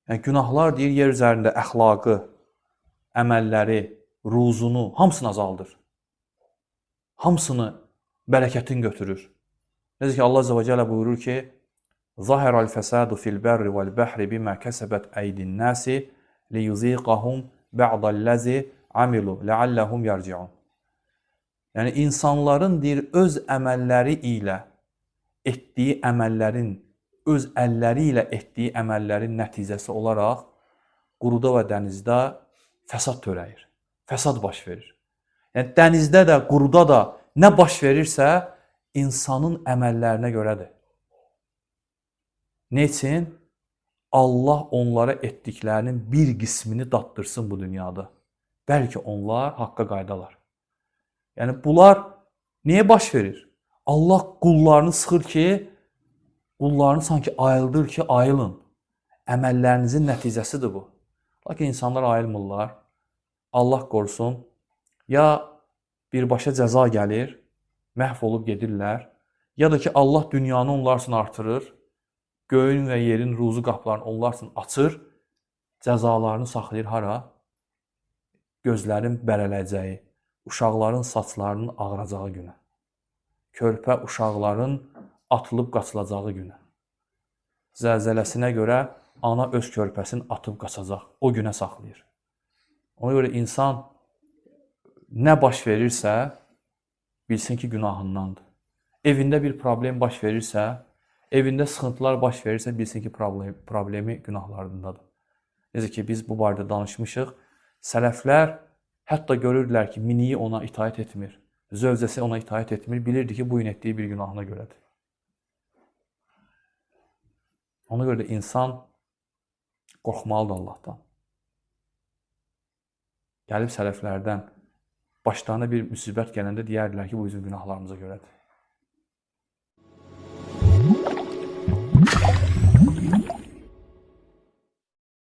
Yəni günahlar deyir yer üzərində əxlaqı, əməlləri, ruzunu hamısını azaldır. Hamısını bərəkətin götürür. Necə ki Allah Azza və Cəllə buyurur ki: "Zahirəl fəsadu fil berri vel bahri bima kəsəbət əydin nasi liyuziqahum ba'dallazi amilu la'allahum yarciun." Yəni insanların deyir öz əməlləri ilə etdiyi əməllərin, öz əlləri ilə etdiyi əməllərin nəticəsi olaraq quruda və dənizdə fəsad törəyir. Fəsad baş verir. Yəni dənizdə də, quruda da nə baş verirsə insanın əməllərinə görədir. Nə üçün? Allah onlara etdiklərinin bir qismini datdırsın bu dünyada. Bəlkə onlar haqqa qaydalar. Yəni bunlar niyə baş verir? Allah qullarını sıxır ki, qullarını sanki ayıldır ki, ayılın. Əməllərinizin nəticəsidir bu. Lakin insanlar ayılmırlar. Allah qorusun. Ya birbaşa cəza gəlir, məhv olub gedirlər. Ya da ki Allah dünyanı onlar üçün artırır. Göyün və yerin ruzu qapılarını onlar üçün açır. Cəzalarını saxlayır hara? Gözlərin bərələcəyi, uşaqların saçlarının ağaracağı günə. Körpə uşaqların atılıb qaçılacağı günə. Zəlzələsinə görə ana öz körpəsini atıb qaçacaq. O günə saxlayır. Ona görə insan nə baş verirsə, bilsin ki, günahındandır. Evində bir problem baş verirsə, evində sıxıntılar baş verirsə, bilsin ki, problemi günahlarındadır. Necə ki, biz bu barədə danışmışıq. Sələflər hətta görürdülər ki, miniyi ona itaət etmir. Zövcəsi ona itaət etmir. Bilirdi ki, bu gün etdiyi bir günahına görədir. Ona görə də insan qorxmalıdır Allahdan. Gəlib sələflərdən başlarına bir müsibət gələndə deyərdilər ki, bu bizim günahlarımıza görədir.